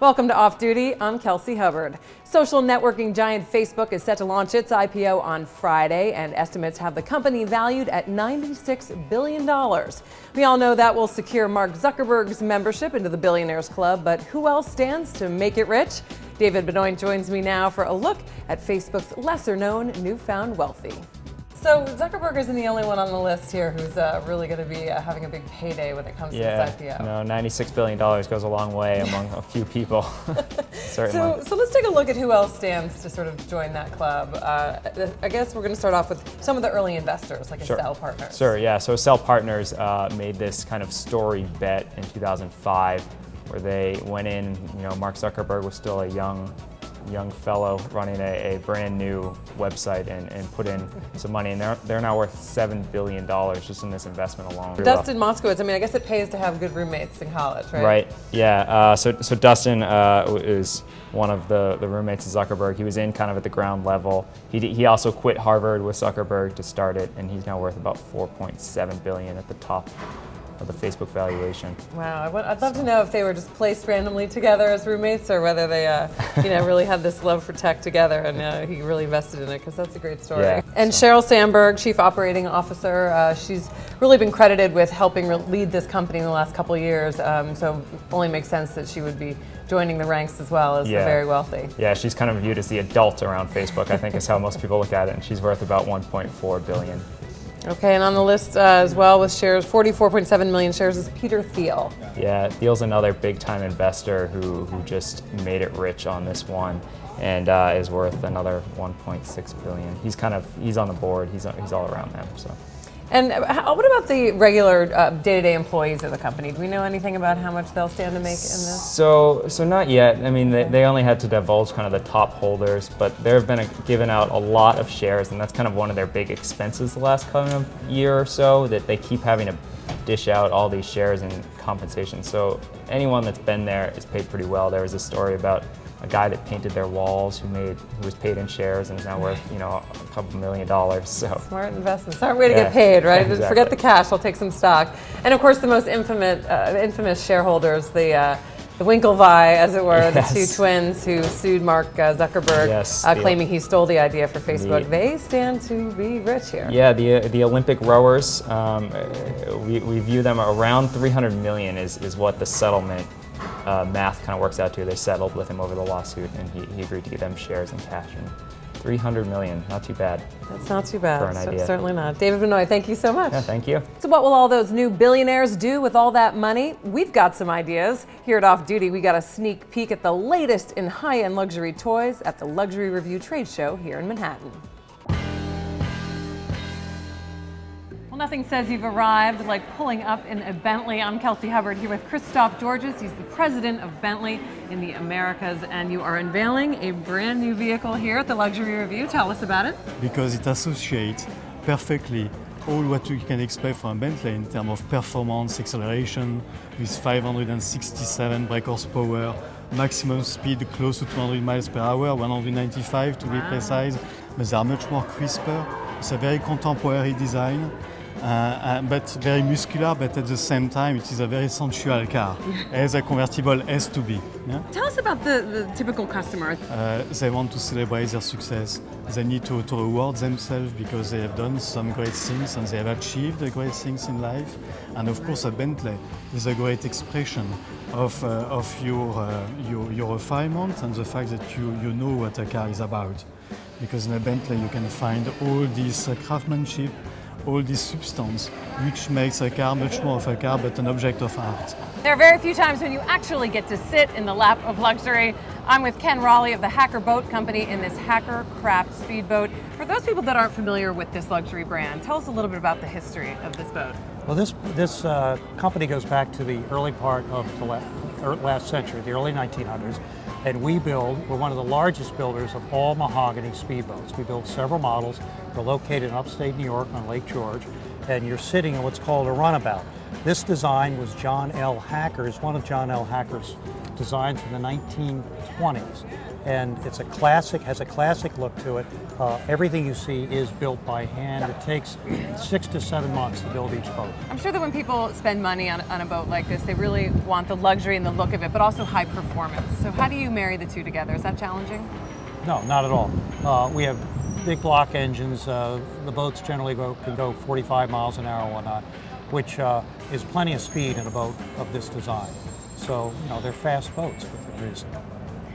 Welcome to Off Duty. I'm Kelsey Hubbard. Social networking giant Facebook is set to launch its IPO on Friday, and estimates have the company valued at $96 billion. We all know that will secure Mark Zuckerberg's membership into the Billionaires Club, but who else stands to make it rich? David Benoit joins me now for a look at Facebook's lesser-known newfound wealthy. So Zuckerberg isn't the only one on the list here who's really going to be having a big payday when it comes to this IPO. No, $96 billion goes a long way among a few people. Certainly. So let's take a look at who else stands to sort of join that club. I guess we're going to start off with some of the early investors, like Accel Partners. Sure, yeah. So Accel Partners made this kind of story bet in 2005 where they went in, Mark Zuckerberg was still a young fellow running a brand new website and put in some money, and they're now worth $7 billion just in this investment alone. Dustin Moskowitz, I guess it pays to have good roommates in college, right? Right, yeah. So Dustin is one of the roommates of Zuckerberg. He was in kind of at the ground level. He also quit Harvard with Zuckerberg to start it, and he's now worth about $4.7 billion at the top of the Facebook valuation. Wow, I'd love to know if they were just placed randomly together as roommates, or whether they, really had this love for tech together, and he really invested in it, because that's a great story. Yeah, and Sheryl Sandberg, Chief Operating Officer, she's really been credited with helping lead this company in the last couple of years. So it only makes sense that she would be joining the ranks as well as the very wealthy. Yeah, she's kind of viewed as the adult around Facebook, I think is how most people look at it, and she's worth about $1.4 billion. Okay, and on the list as well with shares, 44.7 million shares, is Peter Thiel. Yeah, Thiel's another big-time investor who just made it rich on this one, and is worth another $1.6 billion. He's on the board. He's all around them. So. And what about the regular day-to-day employees of the company? Do we know anything about how much they'll stand to make in this? So not yet. I mean, they only had to divulge kind of the top holders, but they've been given out a lot of shares, and that's kind of one of their big expenses the last kind of year or so, that they keep having to dish out all these shares in compensation. So anyone that's been there is paid pretty well. There was a story about a guy that painted their walls who was paid in shares and is now worth a couple $1 million. So smart investment, smart way to get paid, right? Exactly. Forget the cash, I'll take some stock. And of course, the most infamous shareholders, the Winklevi, as it were, the two twins who sued Mark Zuckerberg, claiming he stole the idea for Facebook. They stand to be rich here. Yeah, the Olympic rowers, we view them around $300 million is what the settlement math kind of works out to. They settled with him over the lawsuit, and he agreed to give them shares in cash. And $300 million, not too bad. That's not too bad. For an idea. Certainly not. David Benoit, thank you so much. Yeah, thank you. So what will all those new billionaires do with all that money? We've got some ideas. Here at Off Duty, we got a sneak peek at the latest in high-end luxury toys at the Luxury Review trade show here in Manhattan. Well, nothing says you've arrived like pulling up in a Bentley. I'm Kelsey Hubbard here with Christoph Georges. He's the president of Bentley in the Americas, and you are unveiling a brand new vehicle here at the Luxury Review. Tell us about it. Because it associates perfectly all what you can expect from Bentley in terms of performance, acceleration, with 567 brake horsepower, maximum speed close to 200 miles per hour, 195 to be precise, but they are much more crisper. It's a very contemporary design. But very muscular, but at the same time it is a very sensual car, as a convertible has to be. Yeah? Tell us about the typical customer. They want to celebrate their success. They need to reward themselves because they have done some great things and they have achieved great things in life. And of course a Bentley is a great expression of your refinement and the fact that you know what a car is about. Because in a Bentley you can find all this craftsmanship, all this substance, which makes a car much more of a car but an object of art. There are very few times when you actually get to sit in the lap of luxury. I'm with Ken Raleigh of the Hacker Boat Company in this Hacker Craft speedboat. For those people that aren't familiar with this luxury brand, tell us a little bit about the history of this boat. Well, this company goes back to the early part of the last century, the early 1900s, and we're one of the largest builders of all mahogany speedboats. We build several models. We're located in upstate New York on Lake George, and you're sitting in what's called a runabout. This design was one of John L. Hacker's designs in the 1920s. and it's a classic, has a classic look to it. Everything you see is built by hand. It takes 6 to 7 months to build each boat. I'm sure that when people spend money on a boat like this, they really want the luxury and the look of it, but also high performance. So how do you marry the two together? Is that challenging? No, not at all. We have big block engines. The boats generally can go 45 miles an hour and whatnot, which is plenty of speed in a boat of this design. So, they're fast boats for good reason.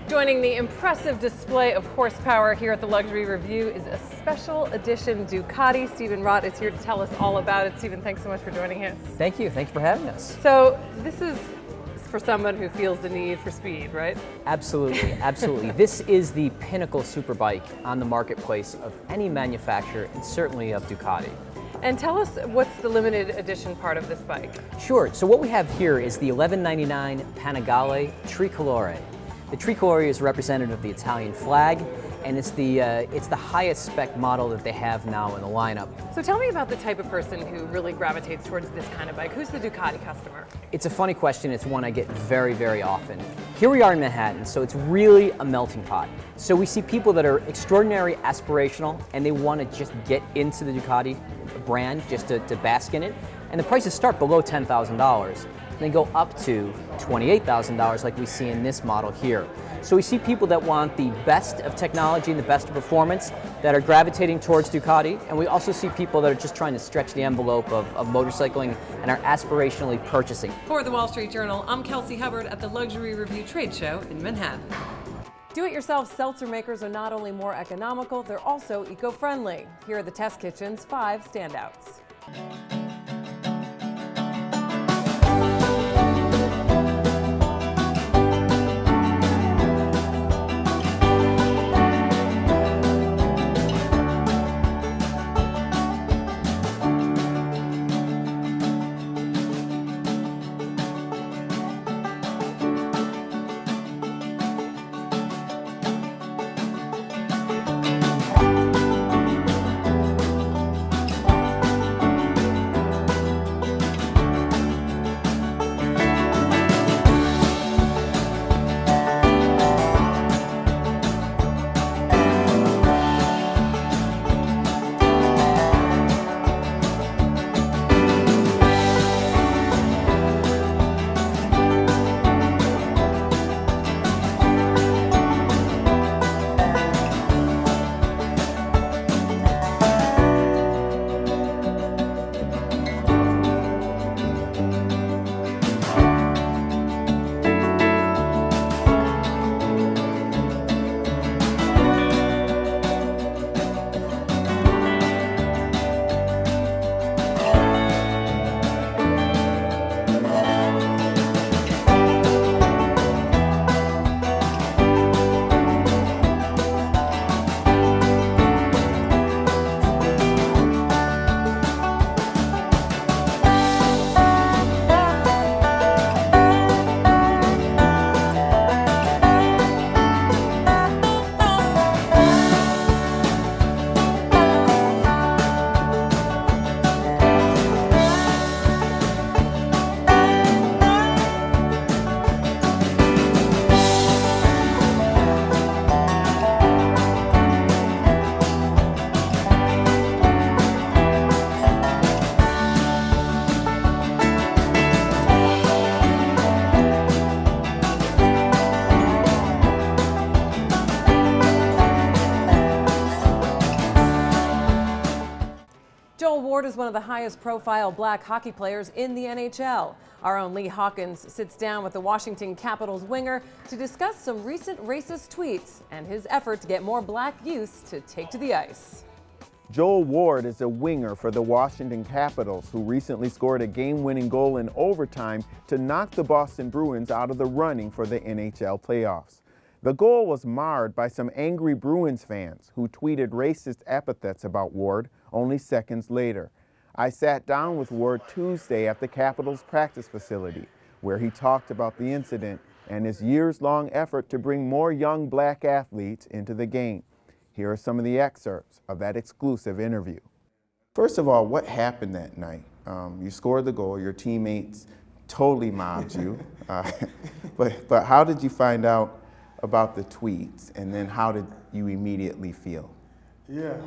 Joining the impressive display of horsepower here at the Luxury Review is a special edition Ducati. Stephen Rott is here to tell us all about it. Stephen, thanks so much for joining us. Thank you. Thank you for having us. So this is for someone who feels the need for speed, right? Absolutely, absolutely. This is the pinnacle superbike on the marketplace of any manufacturer, and certainly of Ducati. And tell us, what's the limited edition part of this bike? Sure. So what we have here is the 1199 Panigale Tricolore. The Tricolore is representative of the Italian flag, and it's the highest spec model that they have now in the lineup. So tell me about the type of person who really gravitates towards this kind of bike. Who's the Ducati customer? It's a funny question. It's one I get very, very often. Here we are in Manhattan, so it's really a melting pot. So we see people that are extraordinary aspirational, and they want to just get into the Ducati brand just to bask in it. And the prices start below $10,000. They go up to $28,000 like we see in this model here. So we see people that want the best of technology and the best of performance that are gravitating towards Ducati, and we also see people that are just trying to stretch the envelope of motorcycling and are aspirationally purchasing. For the Wall Street Journal, I'm Kelsey Hubbard at the Luxury Review Trade Show in Manhattan. Do-it-yourself seltzer makers are not only more economical, they're also eco-friendly. Here are the Test Kitchen's 5 standouts. Ward is one of the highest profile black hockey players in the NHL. Our own Lee Hawkins sits down with the Washington Capitals winger to discuss some recent racist tweets and his effort to get more black youths to take to the ice. Joel Ward is a winger for the Washington Capitals who recently scored a game-winning goal in overtime to knock the Boston Bruins out of the running for the NHL playoffs. The goal was marred by some angry Bruins fans who tweeted racist epithets about Ward only seconds later. I sat down with Ward Tuesday at the Capitals practice facility, where he talked about the incident and his years-long effort to bring more young black athletes into the game. Here are some of the excerpts of that exclusive interview. First of all, what happened that night? You scored the goal, your teammates totally mobbed you, but how did you find out about the tweets, and then how did you immediately feel? Yeah,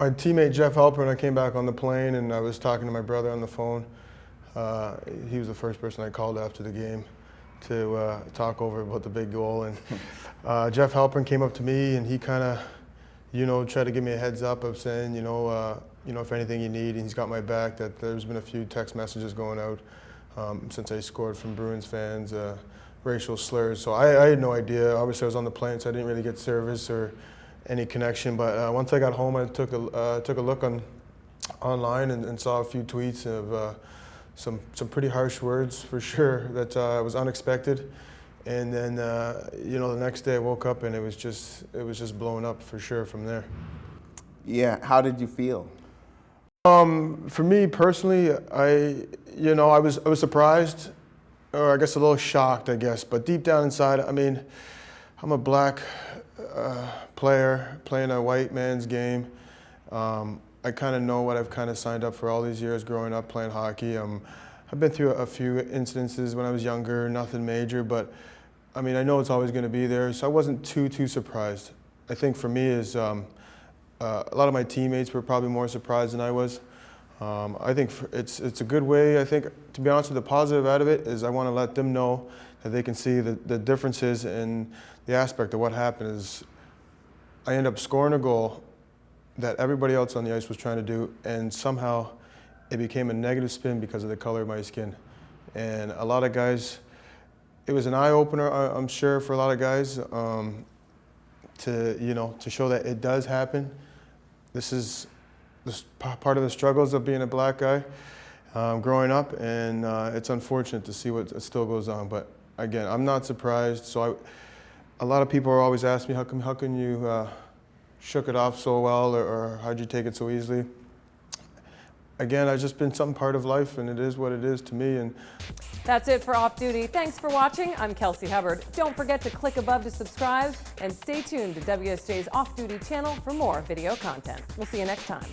my teammate Jeff Halpern, I came back on the plane and I was talking to my brother on the phone. He was the first person I called after the game to talk over about the big goal. And Jeff Halpern came up to me and he kind of, tried to give me a heads up of saying, if anything you need, and he's got my back. That there's been a few text messages going out since I scored from Bruins fans, racial slurs. So I had no idea. Obviously, I was on the plane, so I didn't really get service or any connection. But once I got home, I took a look online and saw a few tweets of some pretty harsh words for sure that was unexpected. And then the next day I woke up and it was just blown up for sure from there. Yeah, how did you feel? For me personally, I was surprised, or I guess a little shocked, I guess. But deep down inside, I mean, I'm a black player playing a white man's game. I kind of know what I've kind of signed up for all these years growing up playing hockey. I've been through a few incidences when I was younger, nothing major, but I mean, I know it's always going to be there, so I wasn't too surprised. I think for me is a lot of my teammates were probably more surprised than I was. I think it's a good way. I think, to be honest with you, the positive out of it is I want to let them know that they can see the differences in the aspect of what happened is I end up scoring a goal that everybody else on the ice was trying to do, and somehow it became a negative spin because of the color of my skin. And a lot of guys, it was an eye-opener, I'm sure, for a lot of guys to show that it does happen. This is part of the struggles of being a black guy growing up, and it's unfortunate to see what still goes on. But again, I'm not surprised. So a lot of people are always asking me, how can you shook it off so well, or how'd you take it so easily? Again, I've just been some part of life, and it is what it is to me. And that's it for Off Duty. Thanks for watching. I'm Kelsey Hubbard. Don't forget to click above to subscribe, and stay tuned to WSJ's Off Duty channel for more video content. We'll see you next time.